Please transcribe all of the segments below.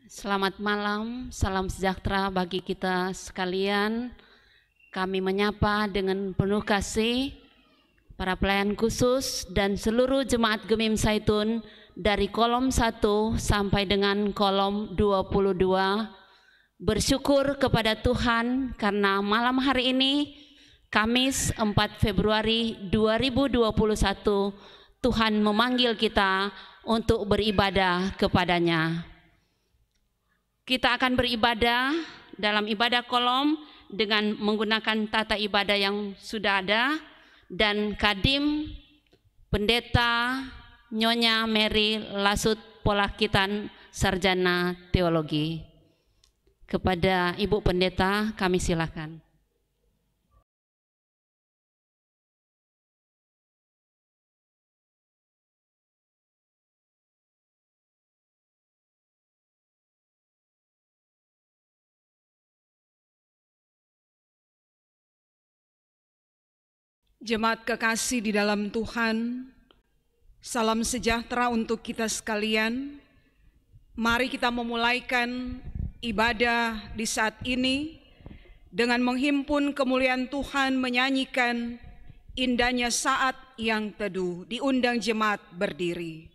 Selamat malam, salam sejahtera bagi kita sekalian. Kami menyapa dengan penuh kasih para pelayan khusus dan seluruh jemaat Gemim Zaitun dari kolom 1 sampai dengan kolom 22. Bersyukur kepada Tuhan karena malam hari ini, Kamis 4 Februari 2021, Tuhan memanggil kita untuk beribadah kepadanya. Kita akan beribadah dalam ibadah kolom dengan menggunakan tata ibadah yang sudah ada, dan Kadim Pendeta Nyonya Mary Lasut Polakitan Sarjana Teologi. Kepada Ibu Pendeta kami silakan. Jemaat kekasih di dalam Tuhan, salam sejahtera untuk kita sekalian. Mari kita memulaikan ibadah di saat ini dengan menghimpun kemuliaan Tuhan, menyanyikan indahnya saat yang teduh. Diundang jemaat berdiri.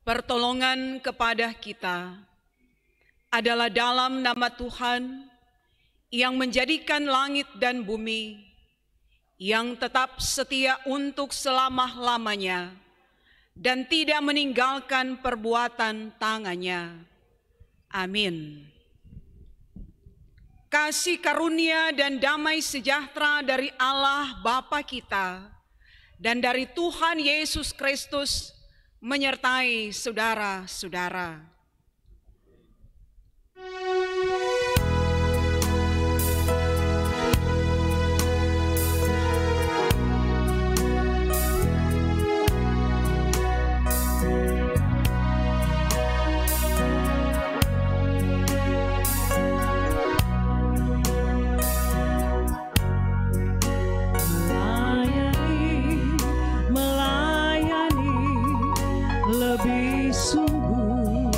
Pertolongan kepada kita adalah dalam nama Tuhan yang menjadikan langit dan bumi, yang tetap setia untuk selama-lamanya dan tidak meninggalkan perbuatan tangannya. Amin. Kasih karunia dan damai sejahtera dari Allah Bapa kita dan dari Tuhan Yesus Kristus menyertai saudara-saudara. Melayani lebih sungguh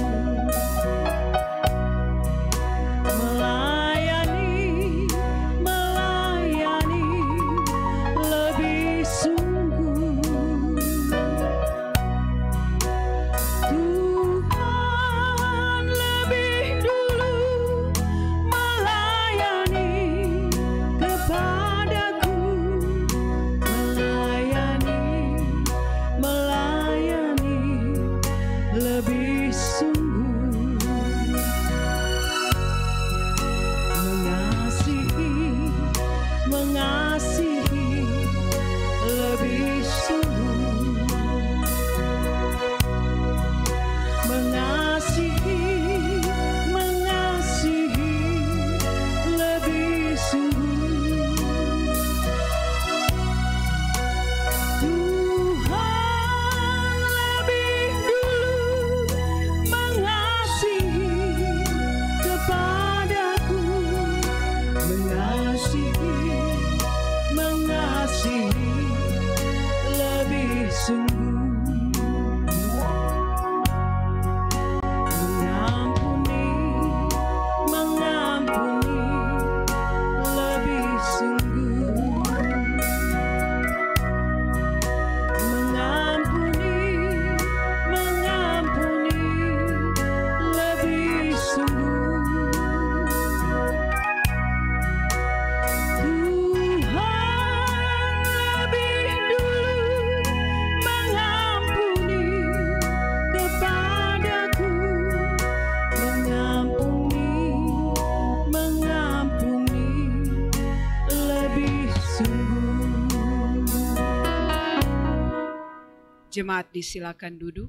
Jemaat disilakan duduk.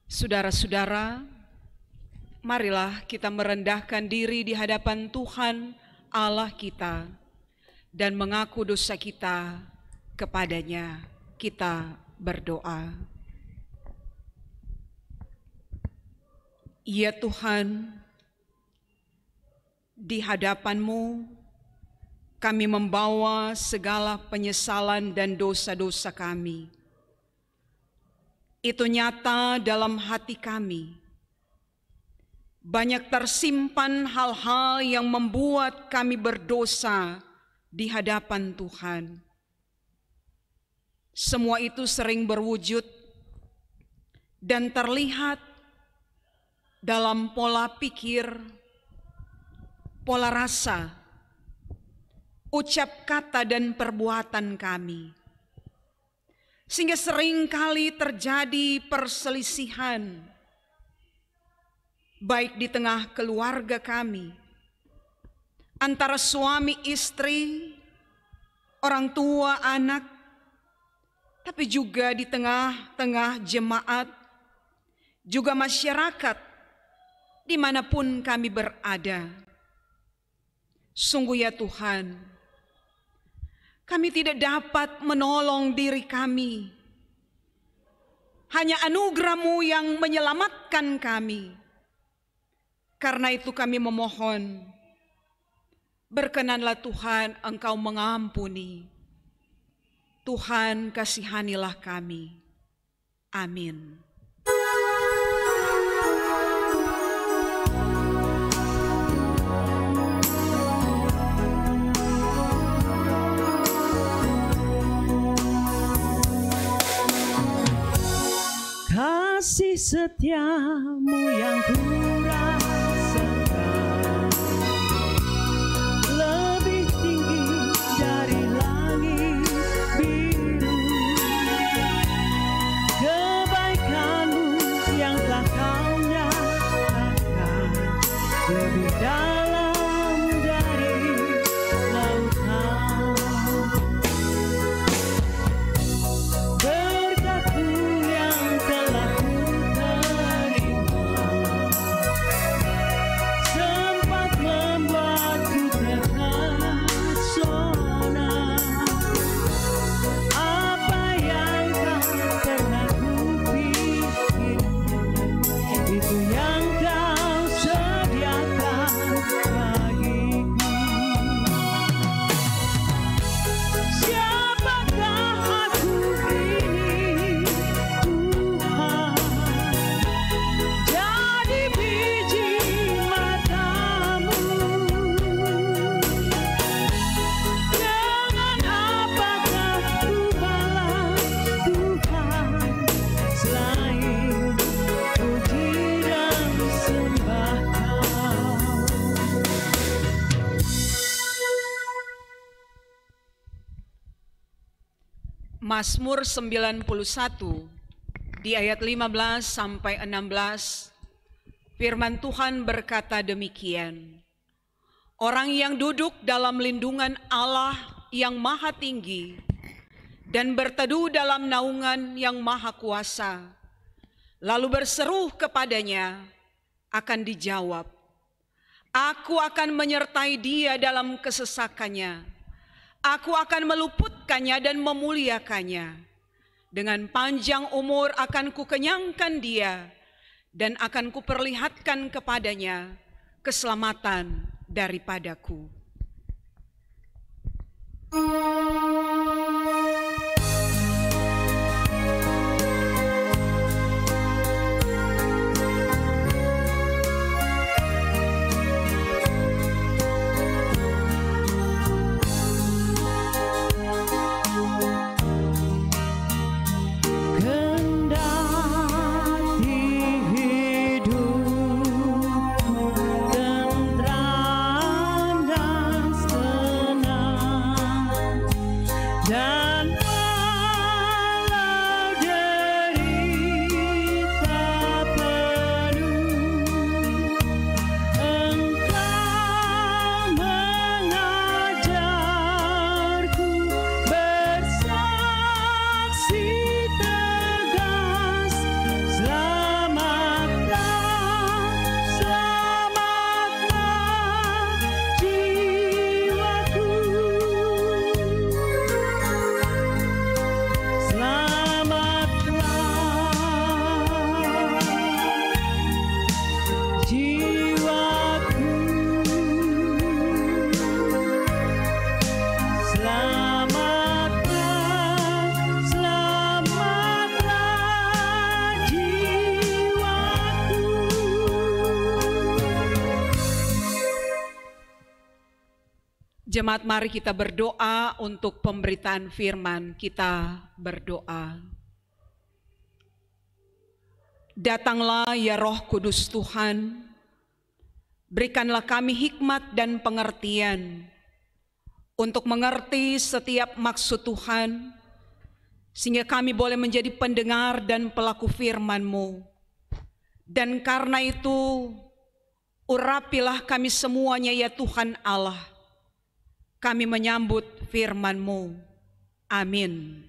Saudara-saudara, marilah kita merendahkan diri di hadapan Tuhan Allah kita dan mengaku dosa kita kepadanya. Kita berdoa. Ya Tuhan, di hadapan-Mu kami membawa segala penyesalan dan dosa-dosa kami. Itu nyata dalam hati kami. Banyak tersimpan hal-hal yang membuat kami berdosa di hadapan Tuhan. Semua itu sering berwujud dan terlihat dalam pola pikir, pola rasa, ucap kata dan perbuatan kami. Sehingga seringkali terjadi perselisihan, baik di tengah keluarga kami, antara suami istri, orang tua anak, tapi juga di tengah-tengah jemaat, juga masyarakat, dimanapun kami berada. Sungguh ya Tuhan, kami tidak dapat menolong diri kami. Hanya anugerah-Mu yang menyelamatkan kami. Karena itu kami memohon, berkenanlah Tuhan Engkau mengampuni. Tuhan kasihanilah kami. Amin. Kasih setia-Mu yang kurasakan lebih tinggi dari langit biru. Kebaikan-Mu yang telah Kau nyatakan lebih dalam dari lautan. Berkat-Mu yang telah Ku terima sempat membuatku terpesona. Apa yang tak pernah ku pikirkan, itu yang Kau sediakan bagiku. Siapakah aku ini, Tuhan? Jadi biji mata-Mu. Dengan apakah ku balas Tuhan, selain puji dan sembah Kau? Mazmur 91 di ayat 15 sampai 16, firman Tuhan berkata demikian. Orang yang duduk dalam lindungan Allah yang maha tinggi dan berteduh dalam naungan yang maha kuasa, lalu berseru kepadanya, akan dijawab. Aku akan menyertai dia dalam kesesakannya. Aku akan meluputkannya dan memuliakannya. Dengan panjang umur akan kukenyangkan dia dan akan kuperlihatkan kepadanya keselamatan daripadaku. Kendati hidupku tentram dan senang, Jemaat, mari kita berdoa untuk pemberitaan firman. Kita berdoa. Datanglah ya Roh Kudus Tuhan, berikanlah kami hikmat dan pengertian untuk mengerti setiap maksud Tuhan, sehingga kami boleh menjadi pendengar dan pelaku firman-Mu. Dan karena itu, urapilah kami semuanya ya Tuhan Allah. Kami menyambut firman-Mu. Amin.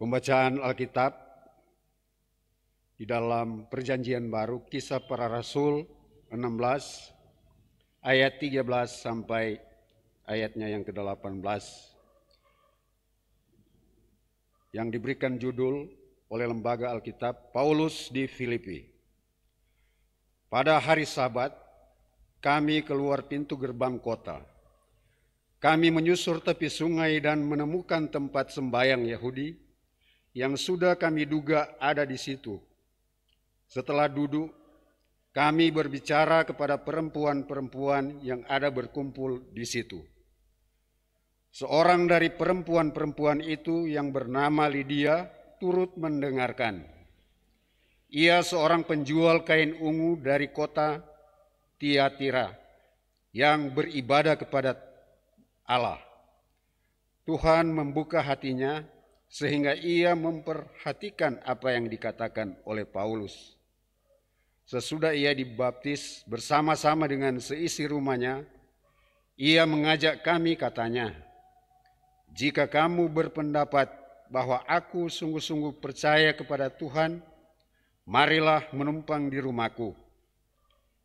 Pembacaan Alkitab di dalam Perjanjian Baru, Kisah Para Rasul 16 ayat 13 sampai ayatnya yang ke-18 yang diberikan judul oleh Lembaga Alkitab Paulus di Filipi. Pada hari Sabat, kami keluar pintu gerbang kota. Kami menyusur tepi sungai dan menemukan tempat sembayang Yahudi yang sudah kami duga ada di situ. Setelah duduk, kami berbicara kepada perempuan-perempuan yang ada berkumpul di situ. Seorang dari perempuan-perempuan itu yang bernama Lydia turut mendengarkan. Ia seorang penjual kain ungu dari kota Tiatira yang beribadah kepada Allah. Tuhan membuka hatinya sehingga ia memperhatikan apa yang dikatakan oleh Paulus. Sesudah ia dibaptis bersama-sama dengan seisi rumahnya, ia mengajak kami, katanya, "Jika kamu berpendapat bahwa aku sungguh-sungguh percaya kepada Tuhan, marilah menumpang di rumahku."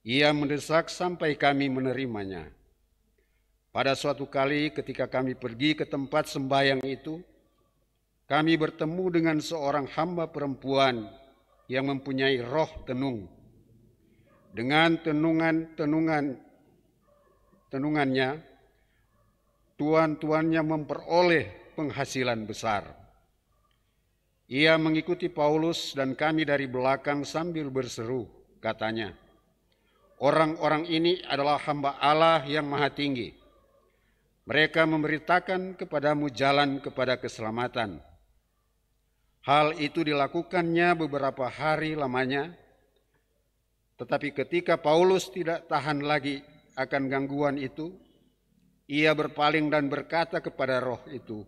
Ia mendesak sampai kami menerimanya. Pada suatu kali ketika kami pergi ke tempat sembahyang itu, kami bertemu dengan seorang hamba perempuan yang mempunyai roh tenung. Dengan tenungannya, tuan-tuannya memperoleh penghasilan besar. Ia mengikuti Paulus dan kami dari belakang sambil berseru, katanya, "Orang-orang ini adalah hamba Allah yang Maha Tinggi. Mereka memberitakan kepadamu jalan kepada keselamatan." Hal itu dilakukannya beberapa hari lamanya, tetapi ketika Paulus tidak tahan lagi akan gangguan itu, ia berpaling dan berkata kepada roh itu,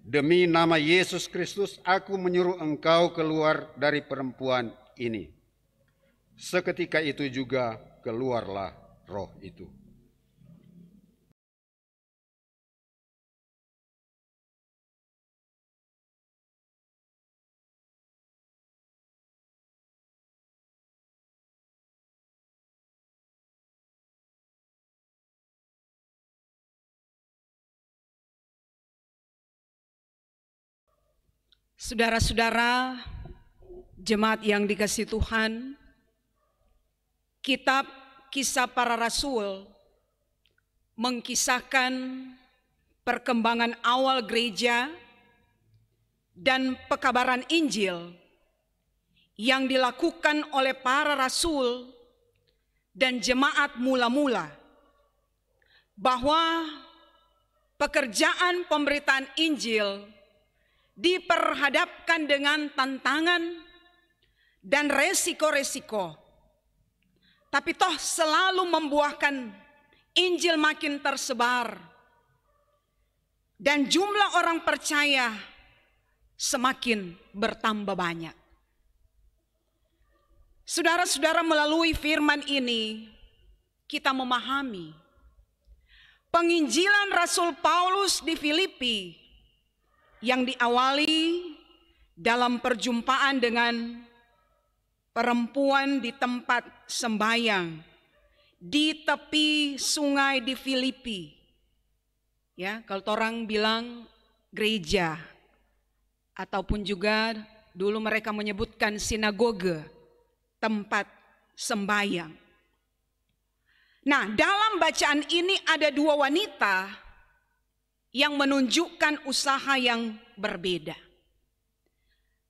"Demi nama Yesus Kristus, aku menyuruh engkau keluar dari perempuan ini." Seketika itu juga keluarlah roh itu. Saudara-saudara, jemaat yang dikasihi Tuhan, kitab Kisah Para Rasul mengkisahkan perkembangan awal gereja dan pekabaran Injil yang dilakukan oleh para rasul dan jemaat mula-mula, bahwa pekerjaan pemberitaan Injil diperhadapkan dengan tantangan dan resiko-resiko, tapi toh selalu membuahkan Injil makin tersebar dan jumlah orang percaya semakin bertambah banyak. Saudara-saudara, melalui firman ini kita memahami penginjilan Rasul Paulus di Filipi yang diawali dalam perjumpaan dengan perempuan di tempat sembahyang di tepi sungai di Filipi. Ya, kalau orang bilang gereja. ataupun juga dulu mereka menyebutkan sinagoge, tempat sembahyang. Nah, dalam bacaan ini ada dua wanita yang menunjukkan usaha yang berbeda.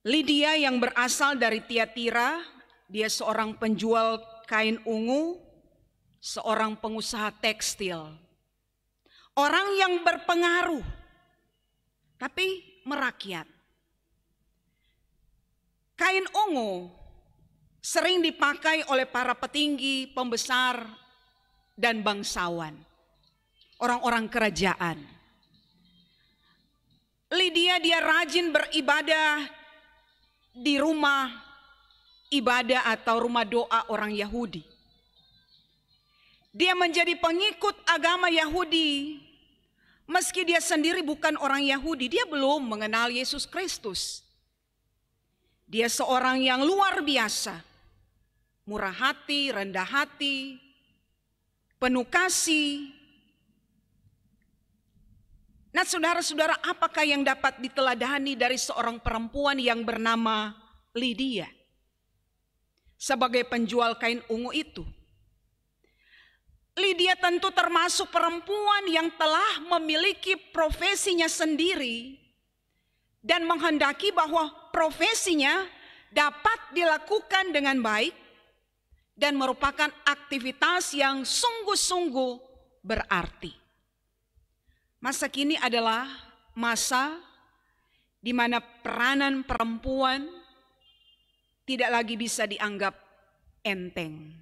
Lydia yang berasal dari Tiatira, dia seorang penjual kain ungu, seorang pengusaha tekstil. Orang yang berpengaruh, tapi merakyat. Kain ungu sering dipakai oleh para petinggi, pembesar, dan bangsawan, orang-orang kerajaan. Lydia dia rajin beribadah di rumah ibadah atau rumah doa orang Yahudi. Dia menjadi pengikut agama Yahudi, meski dia sendiri bukan orang Yahudi, dia belum mengenal Yesus Kristus. Dia seorang yang luar biasa, murah hati, rendah hati, penuh kasih. Nah, saudara-saudara, apakah yang dapat diteladani dari seorang perempuan yang bernama Lydia sebagai penjual kain ungu itu? Lydia tentu termasuk perempuan yang telah memiliki profesinya sendiri dan menghendaki bahwa profesinya dapat dilakukan dengan baik dan merupakan aktivitas yang sungguh-sungguh berarti. Masa kini adalah masa di mana peranan perempuan tidak lagi bisa dianggap enteng.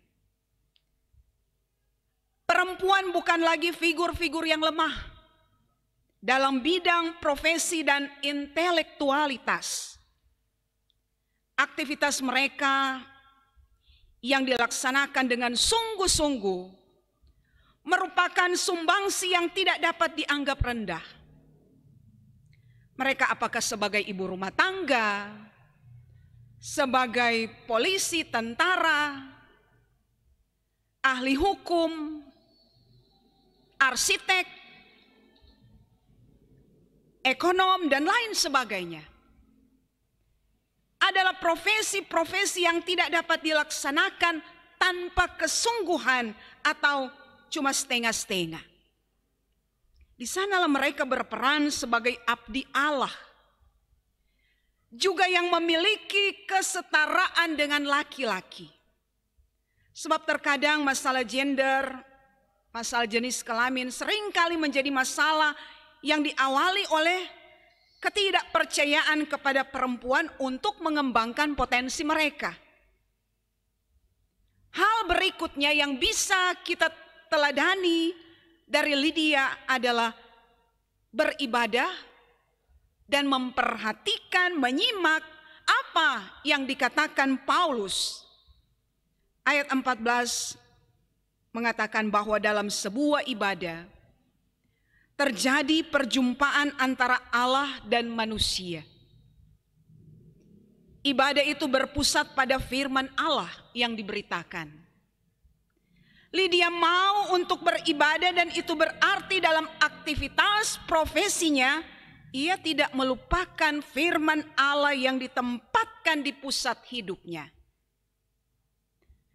Perempuan bukan lagi figur-figur yang lemah dalam bidang profesi dan intelektualitas. Aktivitas mereka yang dilaksanakan dengan sungguh-sungguh merupakan sumbangsi yang tidak dapat dianggap rendah. Mereka apakah sebagai ibu rumah tangga, sebagai polisi, tentara, ahli hukum, arsitek, ekonom, dan lain sebagainya, adalah profesi-profesi yang tidak dapat dilaksanakan tanpa kesungguhan atau cuma setengah-setengah. Di sanalah mereka berperan sebagai abdi Allah, juga yang memiliki kesetaraan dengan laki-laki. Sebab terkadang masalah gender, masalah jenis kelamin seringkali menjadi masalah yang diawali oleh ketidakpercayaan kepada perempuan untuk mengembangkan potensi mereka. Hal berikutnya yang bisa kita teladani dari Lydia adalah beribadah dan memperhatikan, menyimak apa yang dikatakan Paulus. Ayat 14 mengatakan bahwa dalam sebuah ibadah terjadi perjumpaan antara Allah dan manusia. Ibadah itu berpusat pada firman Allah yang diberitakan. Lydia mau untuk beribadah dan itu berarti dalam aktivitas profesinya ia tidak melupakan firman Allah yang ditempatkan di pusat hidupnya.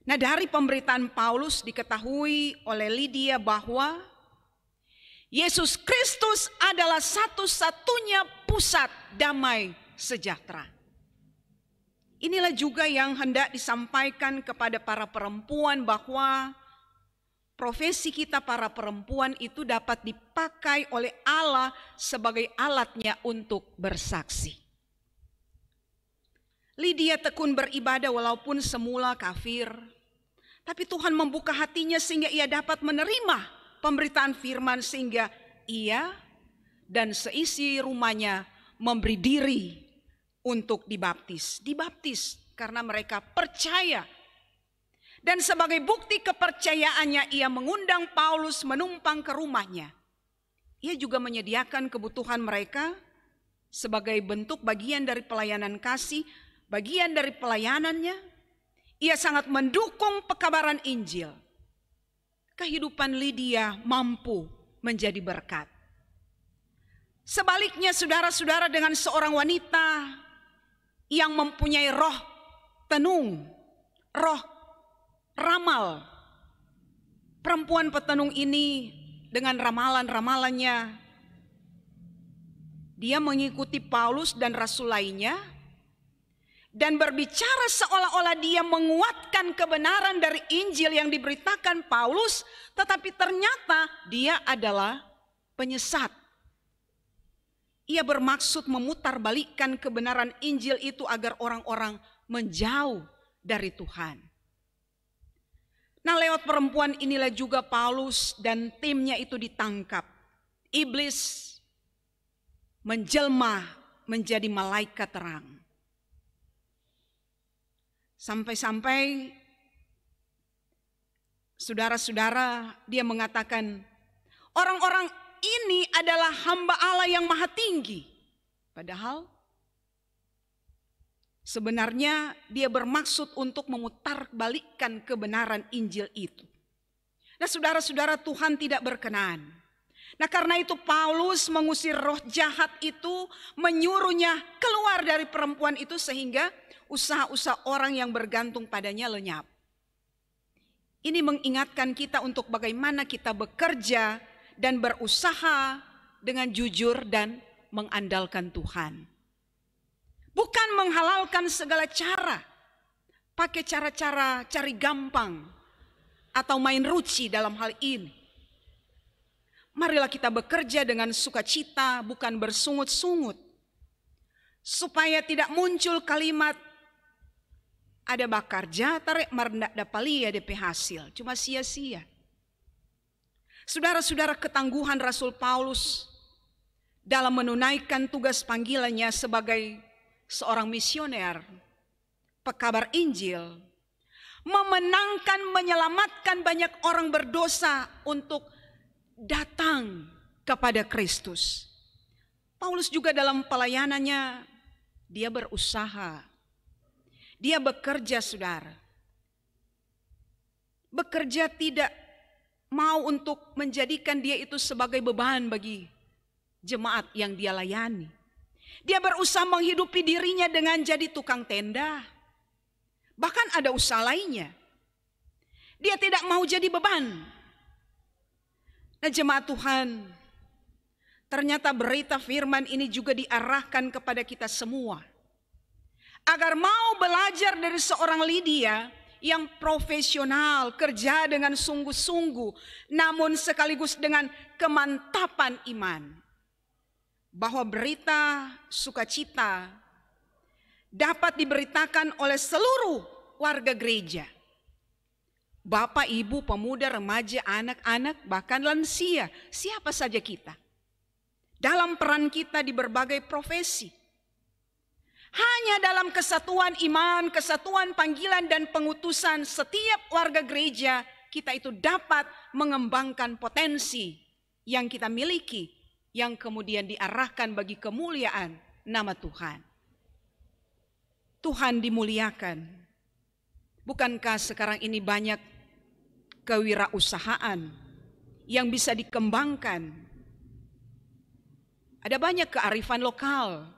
Nah, dari pemberitaan Paulus diketahui oleh Lydia bahwa Yesus Kristus adalah satu-satunya pusat damai sejahtera. Inilah juga yang hendak disampaikan kepada para perempuan bahwa profesi kita para perempuan itu dapat dipakai oleh Allah sebagai alatnya untuk bersaksi. Lydia tekun beribadah walaupun semula kafir, tapi Tuhan membuka hatinya sehingga ia dapat menerima pemberitaan firman sehingga ia dan seisi rumahnya memberi diri untuk dibaptis. Dibaptis karena mereka percaya. Dan sebagai bukti kepercayaannya ia mengundang Paulus menumpang ke rumahnya. Ia juga menyediakan kebutuhan mereka sebagai bentuk bagian dari pelayanan kasih, bagian dari pelayanannya. Ia sangat mendukung pekabaran Injil. Kehidupan Lydia mampu menjadi berkat. Sebaliknya saudara-saudara, dengan seorang wanita yang mempunyai roh tenung, roh ramal. Perempuan petenung ini dengan ramalan-ramalannya, dia mengikuti Paulus dan rasul lainnya dan berbicara seolah-olah dia menguatkan kebenaran dari Injil yang diberitakan Paulus, tetapi ternyata dia adalah penyesat. Ia bermaksud memutarbalikkan kebenaran Injil itu agar orang-orang menjauh dari Tuhan. Nah, lewat perempuan inilah juga Paulus dan timnya itu ditangkap. Iblis menjelma menjadi malaikat terang. Sampai-sampai saudara-saudara, dia mengatakan orang-orang ini adalah hamba Allah yang maha tinggi. Padahal sebenarnya dia bermaksud untuk memutarbalikkan kebenaran Injil itu. Nah, saudara-saudara, Tuhan tidak berkenan. Nah, karena itu Paulus mengusir roh jahat itu, menyuruhnya keluar dari perempuan itu sehingga usaha-usaha orang yang bergantung padanya lenyap. Ini mengingatkan kita untuk bagaimana kita bekerja dan berusaha dengan jujur dan mengandalkan Tuhan. Bukan menghalalkan segala cara, pakai cara-cara cari gampang atau main ruci dalam hal ini. Marilah kita bekerja dengan sukacita, bukan bersungut-sungut, supaya tidak muncul kalimat ada bakarja tarik marndak dapalia DP hasil, cuma sia-sia. Saudara-saudara, ketangguhan Rasul Paulus dalam menunaikan tugas panggilannya sebagai seorang misioner, pekabar Injil, menyelamatkan banyak orang berdosa untuk datang kepada Kristus. Paulus juga dalam pelayanannya, dia berusaha, dia bekerja, saudara. Bekerja tidak mau untuk menjadikan dia itu sebagai beban bagi jemaat yang dia layani. Dia berusaha menghidupi dirinya dengan jadi tukang tenda. Bahkan ada usaha lainnya. Dia tidak mau jadi beban. Nah, jemaat Tuhan, ternyata berita firman ini juga diarahkan kepada kita semua. Agar mau belajar dari seorang Lydia yang profesional, kerja dengan sungguh-sungguh, namun sekaligus dengan kemantapan iman. Bahwa berita sukacita dapat diberitakan oleh seluruh warga gereja. Bapak, ibu, pemuda, remaja, anak-anak, bahkan lansia, siapa saja kita. Dalam peran kita di berbagai profesi. Hanya dalam kesatuan iman, kesatuan panggilan dan pengutusan setiap warga gereja, kita itu dapat mengembangkan potensi yang kita miliki, yang kemudian diarahkan bagi kemuliaan nama Tuhan. Tuhan dimuliakan. Bukankah sekarang ini banyak kewirausahaan yang bisa dikembangkan? Ada banyak kearifan lokal.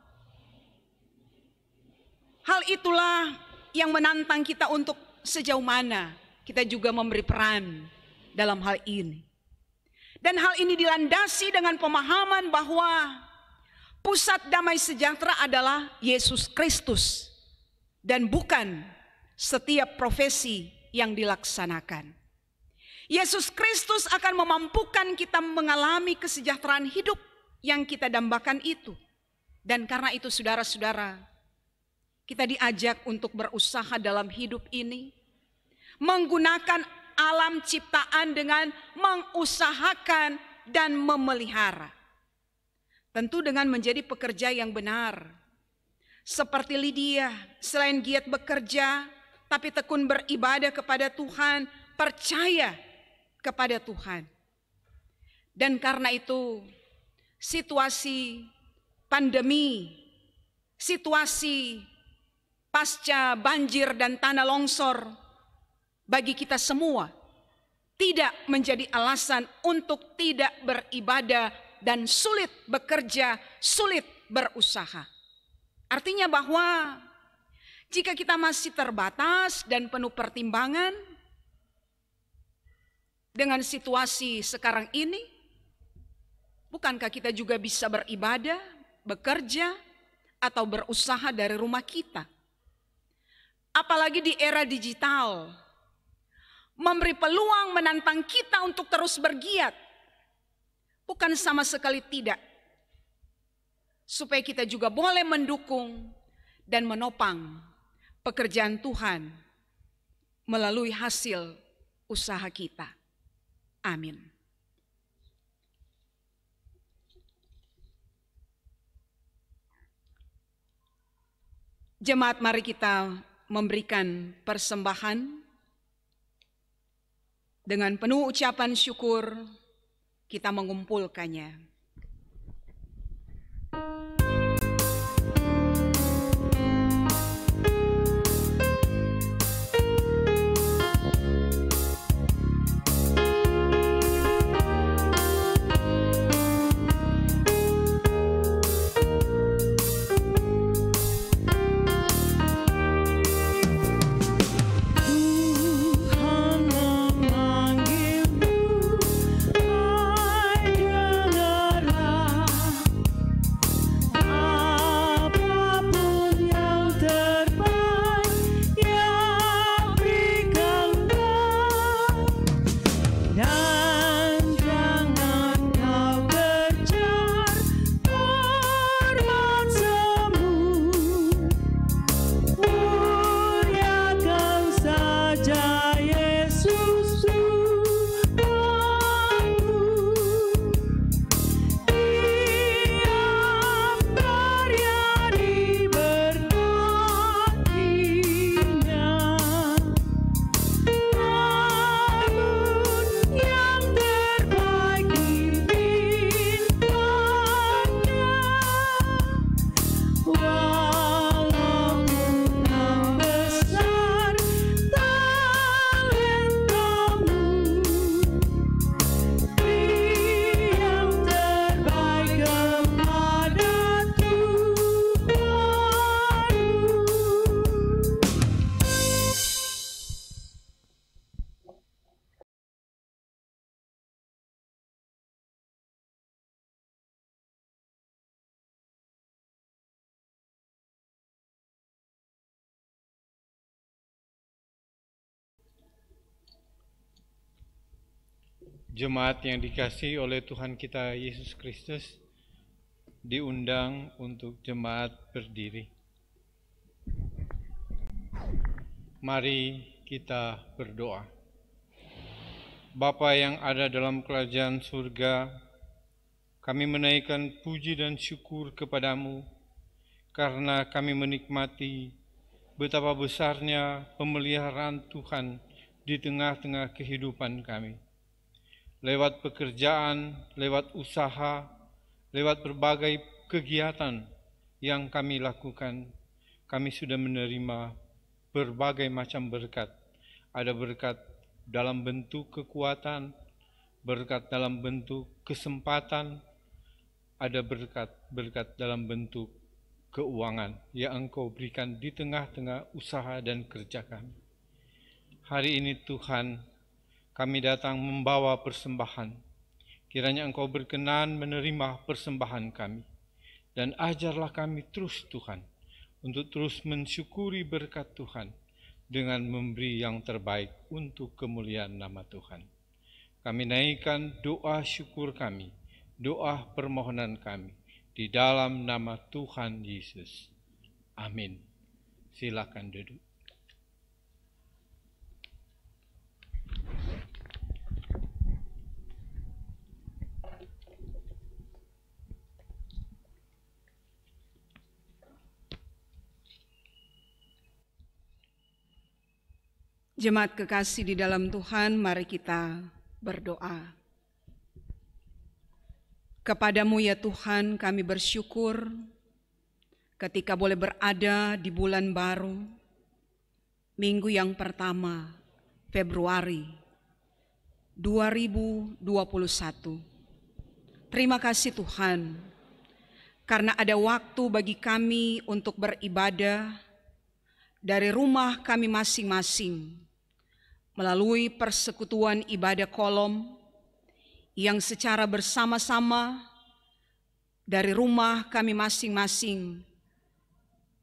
Hal itulah yang menantang kita untuk sejauh mana kita juga memberi peran dalam hal ini. Dan hal ini dilandasi dengan pemahaman bahwa pusat damai sejahtera adalah Yesus Kristus dan bukan setiap profesi yang dilaksanakan. Yesus Kristus akan memampukan kita mengalami kesejahteraan hidup yang kita dambakan itu. Dan karena itu saudara-saudara, kita diajak untuk berusaha dalam hidup ini, menggunakan alam ciptaan dengan mengusahakan dan memelihara. Tentu dengan menjadi pekerja yang benar. Seperti Lydia, selain giat bekerja, tapi tekun beribadah kepada Tuhan, percaya kepada Tuhan. Dan karena itu, situasi pandemi, situasi pasca banjir dan tanah longsor bagi kita semua tidak menjadi alasan untuk tidak beribadah dan sulit bekerja, sulit berusaha. Artinya bahwa jika kita masih terbatas dan penuh pertimbangan dengan situasi sekarang ini, bukankah kita juga bisa beribadah, bekerja, atau berusaha dari rumah kita? Apalagi di era digital, memberi peluang menantang kita untuk terus bergiat. Bukan sama sekali tidak. Supaya kita juga boleh mendukung dan menopang pekerjaan Tuhan melalui hasil usaha kita. Amin. Jemaat, mari kita memberikan persembahan dengan penuh ucapan syukur. Kita mengumpulkannya. Jemaat yang dikasihi oleh Tuhan kita Yesus Kristus, diundang untuk jemaat berdiri. Mari kita berdoa. Bapa yang ada dalam kerajaan surga, kami menaikkan puji dan syukur kepadamu karena kami menikmati betapa besarnya pemeliharaan Tuhan di tengah-tengah kehidupan kami. Lewat pekerjaan, lewat usaha, lewat berbagai kegiatan yang kami lakukan, kami sudah menerima berbagai macam berkat. Ada berkat dalam bentuk kekuatan, berkat dalam bentuk kesempatan, ada berkat dalam bentuk keuangan yang Engkau berikan di tengah-tengah usaha dan kerja kami. Hari ini Tuhan, kami datang membawa persembahan. Kiranya Engkau berkenan menerima persembahan kami. Dan ajarlah kami terus Tuhan, untuk terus mensyukuri berkat Tuhan dengan memberi yang terbaik untuk kemuliaan nama Tuhan. Kami naikkan doa syukur kami, doa permohonan kami, di dalam nama Tuhan Yesus. Amin. Silakan duduk. Jemaat kekasih di dalam Tuhan, mari kita berdoa. Kepadamu ya Tuhan, kami bersyukur ketika boleh berada di bulan baru, minggu yang pertama, Februari 2021. Terima kasih Tuhan, karena ada waktu bagi kami untuk beribadah dari rumah kami masing-masing melalui persekutuan ibadah kolom yang secara bersama-sama dari rumah kami masing-masing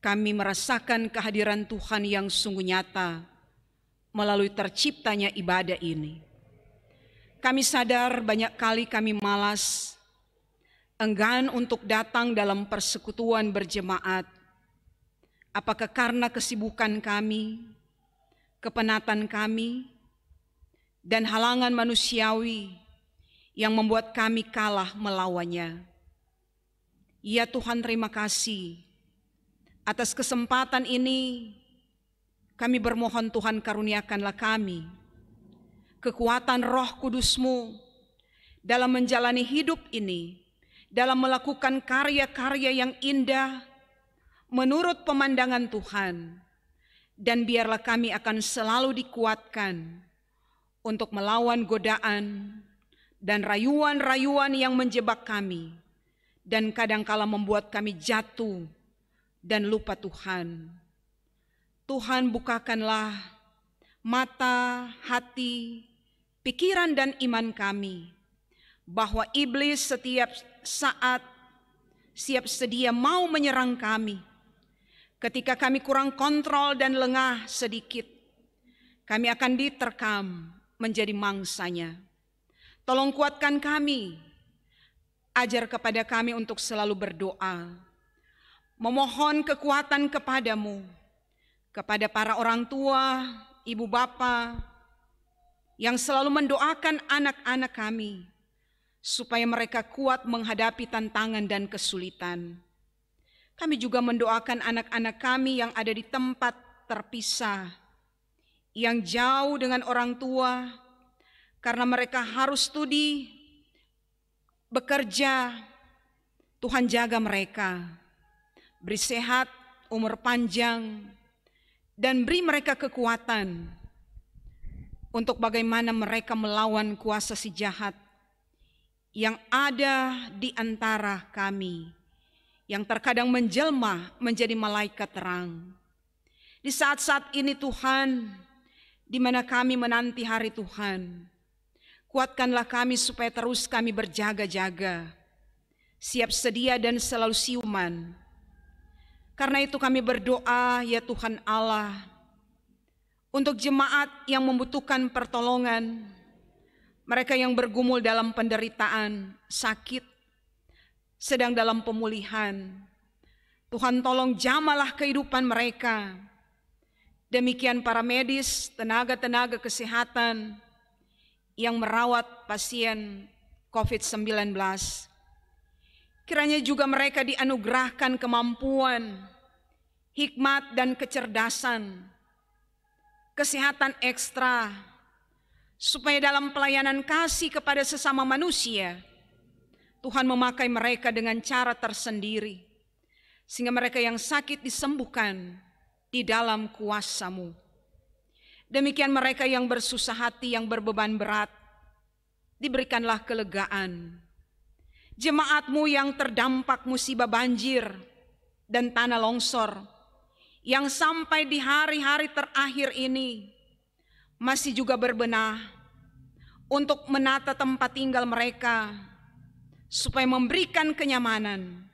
kami merasakan kehadiran Tuhan yang sungguh nyata melalui terciptanya ibadah ini. Kami sadar banyak kali kami malas, enggan untuk datang dalam persekutuan berjemaat. Apakah karena kesibukan kami, kepenatan kami, dan halangan manusiawi yang membuat kami kalah melawannya. Ya Tuhan, terima kasih atas kesempatan ini. Kami bermohon Tuhan, karuniakanlah kami kekuatan Roh Kudus-Mu dalam menjalani hidup ini, dalam melakukan karya-karya yang indah menurut pemandangan Tuhan. Dan biarlah kami akan selalu dikuatkan untuk melawan godaan dan rayuan-rayuan yang menjebak kami dan kadangkala membuat kami jatuh dan lupa Tuhan. Tuhan, bukakanlah mata, hati, pikiran dan iman kami, bahwa iblis setiap saat siap sedia mau menyerang kami. Ketika kami kurang kontrol dan lengah sedikit, kami akan diterkam menjadi mangsanya. Tolong kuatkan kami, ajar kepada kami untuk selalu berdoa, memohon kekuatan kepadamu, kepada para orang tua, ibu bapa, yang selalu mendoakan anak-anak kami, supaya mereka kuat menghadapi tantangan dan kesulitan. Kami juga mendoakan anak-anak kami yang ada di tempat terpisah, yang jauh dengan orang tua, karena mereka harus studi, bekerja. Tuhan jaga mereka, beri sehat, umur panjang, dan beri mereka kekuatan untuk bagaimana mereka melawan kuasa si jahat yang ada di antara kami, yang terkadang menjelma menjadi malaikat terang. Di saat-saat ini Tuhan, di mana kami menanti hari Tuhan, kuatkanlah kami supaya terus kami berjaga-jaga, siap sedia dan selalu siuman. Karena itu kami berdoa, ya Tuhan Allah, untuk jemaat yang membutuhkan pertolongan, mereka yang bergumul dalam penderitaan, sakit, sedang dalam pemulihan. Tuhan, tolong jamalah kehidupan mereka. Demikian para medis, tenaga-tenaga kesehatan yang merawat pasien COVID-19. Kiranya juga mereka dianugerahkan kemampuan, hikmat dan kecerdasan, kesehatan ekstra, supaya dalam pelayanan kasih kepada sesama manusia, Tuhan memakai mereka dengan cara tersendiri, sehingga mereka yang sakit disembuhkan di dalam kuasa-Mu. Demikian mereka yang bersusah hati, yang berbeban berat, diberikanlah kelegaan. Jemaat-Mu yang terdampak musibah banjir dan tanah longsor, yang sampai di hari-hari terakhir ini masih juga berbenah untuk menata tempat tinggal mereka supaya memberikan kenyamanan.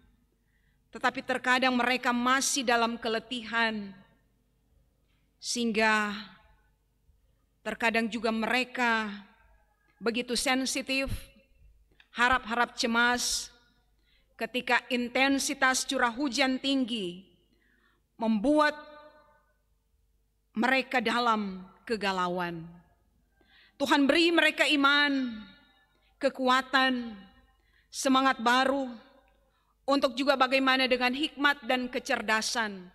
Tetapi terkadang mereka masih dalam keletihan, sehingga terkadang juga mereka begitu sensitif, harap-harap cemas ketika intensitas curah hujan tinggi membuat mereka dalam kegalauan. Tuhan, beri mereka iman, kekuatan, semangat baru untuk juga bagaimana dengan hikmat dan kecerdasan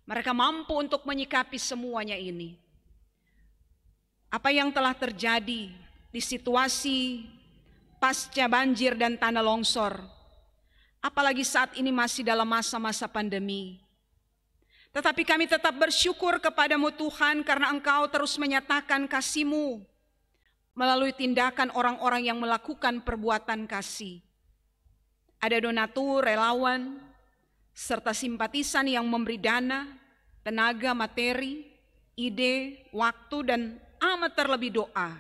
mereka mampu untuk menyikapi semuanya ini. Apa yang telah terjadi di situasi pasca banjir dan tanah longsor, apalagi saat ini masih dalam masa-masa pandemi. Tetapi kami tetap bersyukur kepadamu Tuhan, karena Engkau terus menyatakan kasih-Mu melalui tindakan orang-orang yang melakukan perbuatan kasih. ada donatur, relawan, serta simpatisan yang memberi dana, tenaga, materi, ide, waktu, dan amat terlebih doa.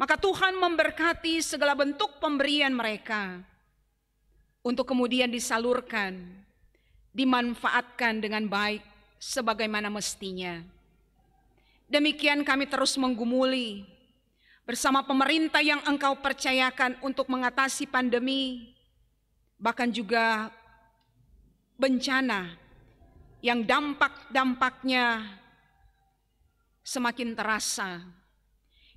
Maka Tuhan memberkati segala bentuk pemberian mereka untuk kemudian disalurkan, dimanfaatkan dengan baik sebagaimana mestinya. Demikian kami terus menggumuli bersama pemerintah yang Engkau percayakan untuk mengatasi pandemi, bahkan juga bencana yang dampak-dampaknya semakin terasa.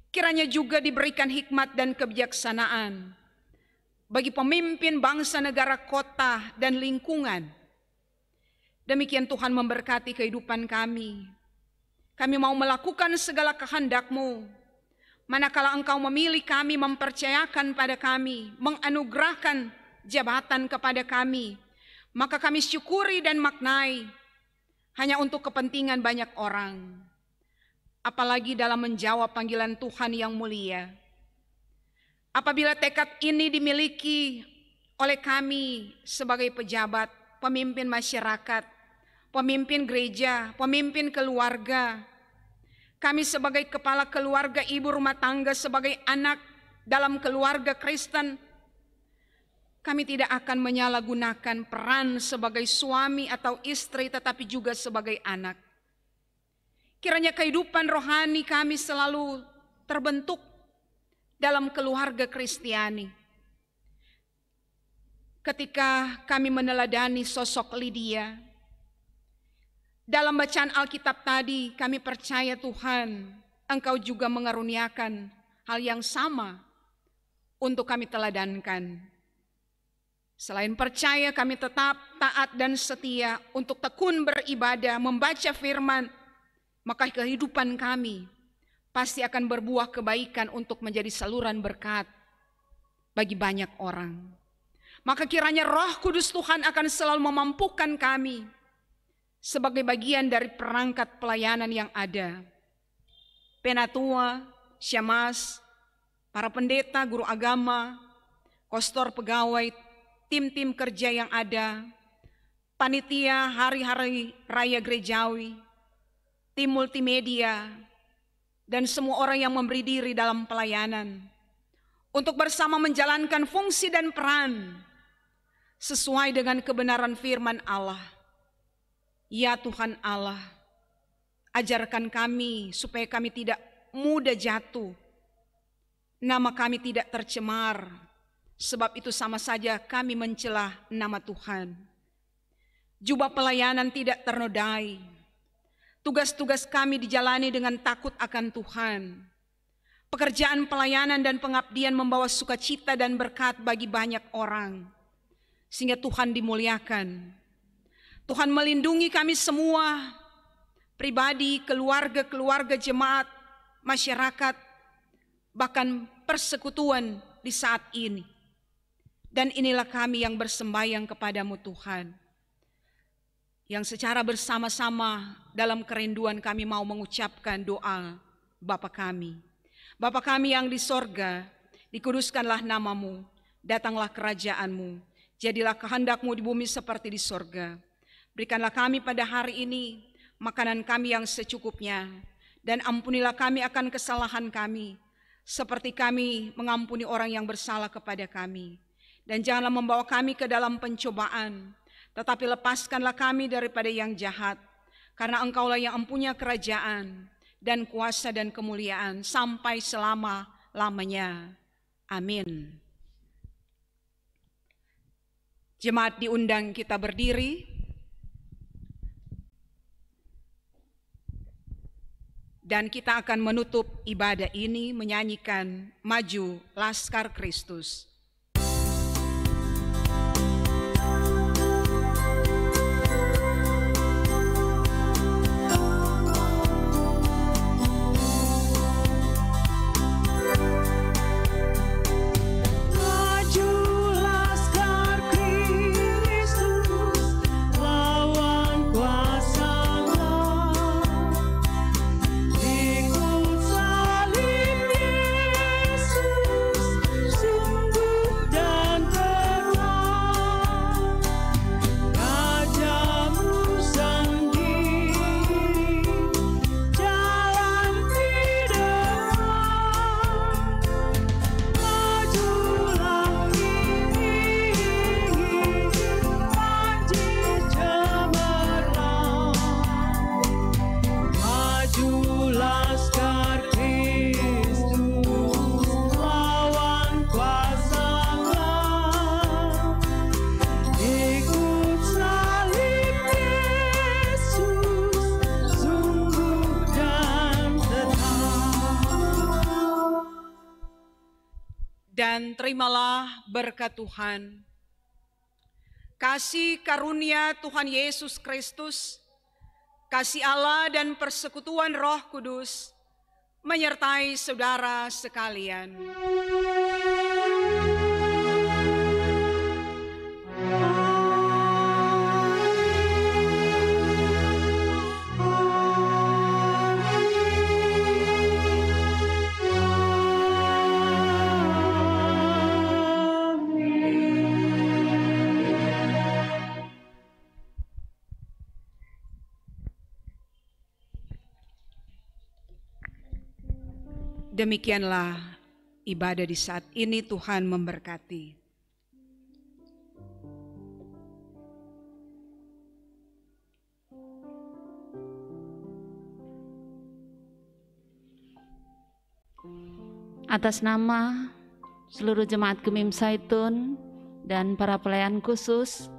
Kiranya juga diberikan hikmat dan kebijaksanaan bagi pemimpin bangsa, negara, kota, dan lingkungan. Demikian Tuhan memberkati kehidupan kami. Kami mau melakukan segala kehendak-Mu. Manakala Engkau memilih kami, mempercayakan pada kami, menganugerahkan jabatan kepada kami, maka kami syukuri dan maknai hanya untuk kepentingan banyak orang. Apalagi dalam menjawab panggilan Tuhan yang mulia. Apabila tekad ini dimiliki oleh kami sebagai pejabat, pemimpin masyarakat, pemimpin gereja, pemimpin keluarga, kami sebagai kepala keluarga, ibu rumah tangga, sebagai anak dalam keluarga Kristen, kami tidak akan menyalahgunakan peran sebagai suami atau istri, tetapi juga sebagai anak. Kiranya kehidupan rohani kami selalu terbentuk dalam keluarga Kristiani. Ketika kami meneladani sosok Lydia, dalam bacaan Alkitab tadi kami percaya Tuhan, Engkau juga mengaruniakan hal yang sama untuk kami teladankan. Selain percaya, kami tetap taat dan setia untuk tekun beribadah, membaca firman, maka kehidupan kami pasti akan berbuah kebaikan untuk menjadi saluran berkat bagi banyak orang. Maka kiranya Roh Kudus Tuhan akan selalu memampukan kami sebagai bagian dari perangkat pelayanan yang ada. Penatua, syemasi, para pendeta, guru agama, kostor pegawai, tim-tim kerja yang ada, panitia hari-hari raya gerejawi, tim multimedia, dan semua orang yang memberi diri dalam pelayanan untuk bersama menjalankan fungsi dan peran sesuai dengan kebenaran firman Allah. Ya Tuhan Allah, ajarkan kami supaya kami tidak mudah jatuh, nama kami tidak tercemar, sebab itu sama saja kami mencela nama Tuhan. Jubah pelayanan tidak ternodai, tugas-tugas kami dijalani dengan takut akan Tuhan. Pekerjaan pelayanan dan pengabdian membawa sukacita dan berkat bagi banyak orang, sehingga Tuhan dimuliakan. Tuhan melindungi kami semua, pribadi, keluarga, jemaat, masyarakat, bahkan persekutuan di saat ini. Dan inilah kami yang bersembahyang kepadamu Tuhan, yang secara bersama-sama dalam kerinduan kami mau mengucapkan doa Bapa kami. Bapa kami yang di sorga, dikuduskanlah namamu, datanglah kerajaanmu, jadilah kehendakmu di bumi seperti di sorga. Berikanlah kami pada hari ini makanan kami yang secukupnya, dan ampunilah kami akan kesalahan kami, seperti kami mengampuni orang yang bersalah kepada kami. Dan janganlah membawa kami ke dalam pencobaan, tetapi lepaskanlah kami daripada yang jahat, karena Engkaulah yang mempunyai kerajaan dan kuasa dan kemuliaan sampai selama-lamanya. Amin. Jemaat diundang kita berdiri dan kita akan menutup ibadah ini menyanyikan Maju Laskar Kristus. Sungguh sekalian, terimalah berkat Tuhan. Kasih karunia Tuhan Yesus Kristus, kasih Allah dan persekutuan Roh Kudus menyertai saudara sekalian. Demikianlah ibadah di saat ini, Tuhan memberkati. Atas nama seluruh jemaat Gemim Zaitun dan para pelayan khusus,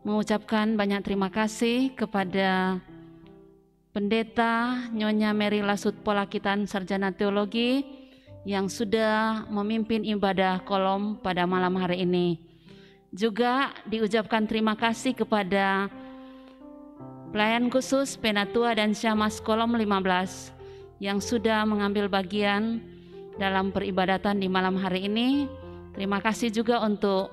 mengucapkan banyak terima kasih kepada Pendeta Nyonya Mary Lasut Polakitan Sarjana Teologi yang sudah memimpin ibadah kolom pada malam hari ini. Juga diucapkan terima kasih kepada pelayan khusus Penatua dan Syamas kolom 15 yang sudah mengambil bagian dalam peribadatan di malam hari ini. Terima kasih juga untuk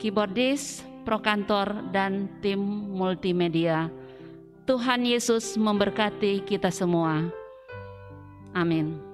keyboardis, prokantor, dan tim multimedia. Tuhan Yesus memberkati kita semua. Amin.